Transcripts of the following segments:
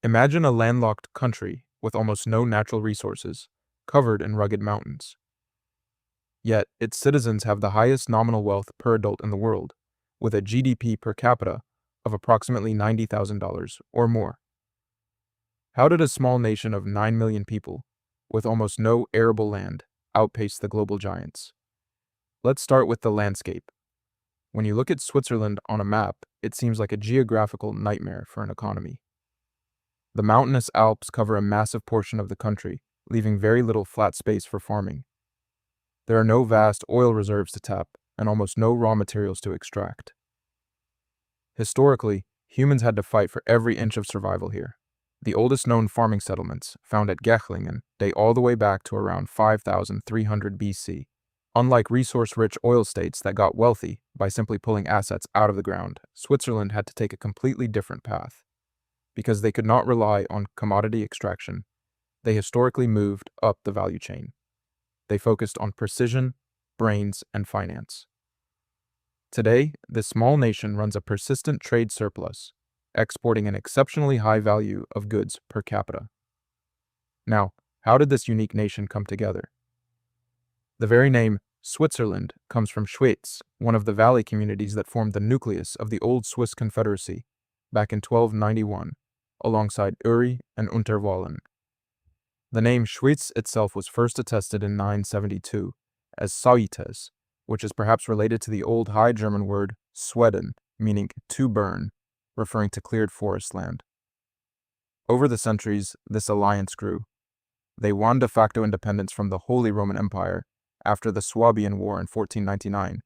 Imagine a landlocked country with almost no natural resources, covered in rugged mountains. Yet, its citizens have the highest nominal wealth per adult in the world, with a GDP per capita of approximately $90,000 or more. How did a small nation of 9 million people, with almost no arable land, outpace the global giants? Let's start with the landscape. When you look at Switzerland on a map, it seems like a geographical nightmare for an economy. The mountainous Alps cover a massive portion of the country, leaving very little flat space for farming. There are no vast oil reserves to tap, and almost no raw materials to extract. Historically, humans had to fight for every inch of survival here. The oldest known farming settlements, found at Gechlingen, date all the way back to around 5300 BC. Unlike resource-rich oil states that got wealthy by simply pulling assets out of the ground, Switzerland had to take a completely different path. Because they could not rely on commodity extraction, they historically moved up the value chain. They focused on precision, brains, and finance. Today, this small nation runs a persistent trade surplus, exporting an exceptionally high value of goods per capita. Now, how did this unique nation come together? The very name Switzerland comes from Schwyz, one of the valley communities that formed the nucleus of the old Swiss Confederacy back in 1291, alongside Uri and Unterwallen. The name Schwyz itself was first attested in 972 as Sauites, which is perhaps related to the old High German word Sweden, meaning to burn, referring to cleared forest land. Over the centuries, this alliance grew. They won de facto independence from the Holy Roman Empire after the Swabian War in 1499,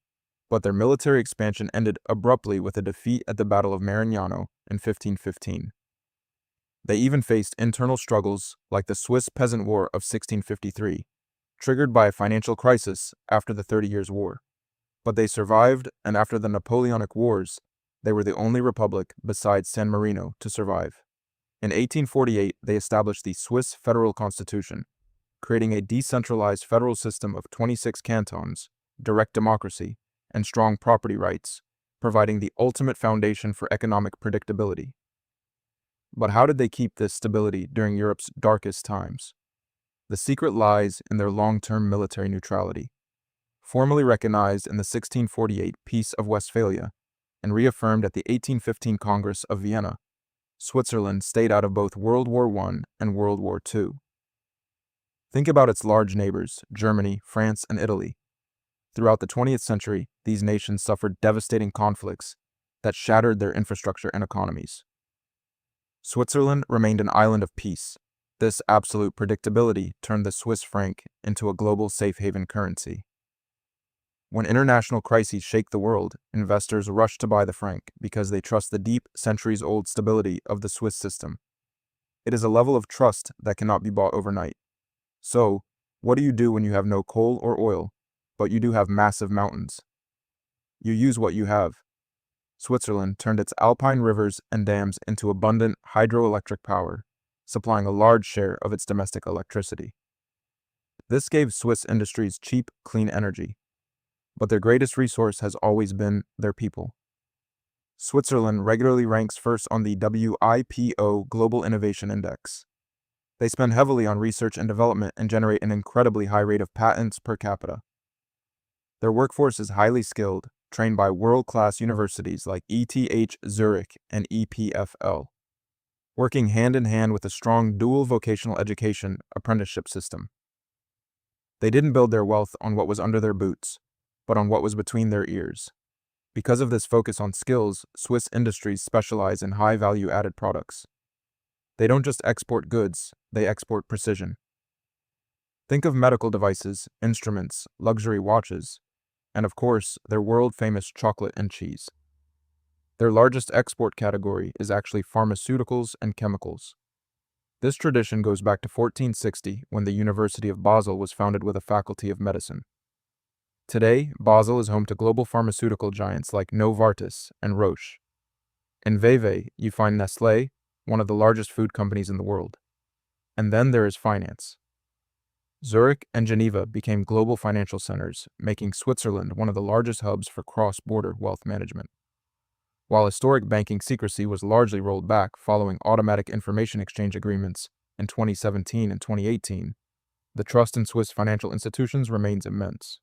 but their military expansion ended abruptly with a defeat at the Battle of Marignano in 1515. They even faced internal struggles like the Swiss Peasant War of 1653, triggered by a financial crisis after the 30 Years' War. But they survived, and after the Napoleonic Wars, they were the only republic besides San Marino to survive. In 1848, they established the Swiss Federal Constitution, creating a decentralized federal system of 26 cantons, direct democracy, and strong property rights, providing the ultimate foundation for economic predictability. But how did they keep this stability during Europe's darkest times? The secret lies in their long-term military neutrality. Formally recognized in the 1648 Peace of Westphalia and reaffirmed at the 1815 Congress of Vienna, Switzerland stayed out of both World War I and World War II. Think about its large neighbors, Germany, France, and Italy. Throughout the 20th century, these nations suffered devastating conflicts that shattered their infrastructure and economies. Switzerland remained an island of peace. This absolute predictability turned the Swiss franc into a global safe haven currency. When international crises shake the world, investors rush to buy the franc because they trust the deep, centuries-old stability of the Swiss system. It is a level of trust that cannot be bought overnight. So, what do you do when you have no coal or oil, but you do have massive mountains? You use what you have. Switzerland turned its alpine rivers and dams into abundant hydroelectric power, supplying a large share of its domestic electricity. This gave Swiss industries cheap, clean energy. But their greatest resource has always been their people. Switzerland regularly ranks first on the WIPO Global Innovation Index. They spend heavily on research and development and generate an incredibly high rate of patents per capita. Their workforce is highly skilled, trained by world-class universities like ETH Zurich and EPFL, working hand-in-hand with a strong dual vocational education apprenticeship system. They didn't build their wealth on what was under their boots, but on what was between their ears. Because of this focus on skills, Swiss industries specialize in high-value added products. They don't just export goods, they export precision. Think of medical devices, instruments, luxury watches, and of course, their world-famous chocolate and cheese. Their largest export category is actually pharmaceuticals and chemicals. This tradition goes back to 1460 when the University of Basel was founded with a faculty of medicine. Today, Basel is home to global pharmaceutical giants like Novartis and Roche. In Vevey, you find Nestlé, one of the largest food companies in the world. And then there is finance. Zurich and Geneva became global financial centers, making Switzerland one of the largest hubs for cross-border wealth management. While historic banking secrecy was largely rolled back following automatic information exchange agreements in 2017 and 2018, the trust in Swiss financial institutions remains immense.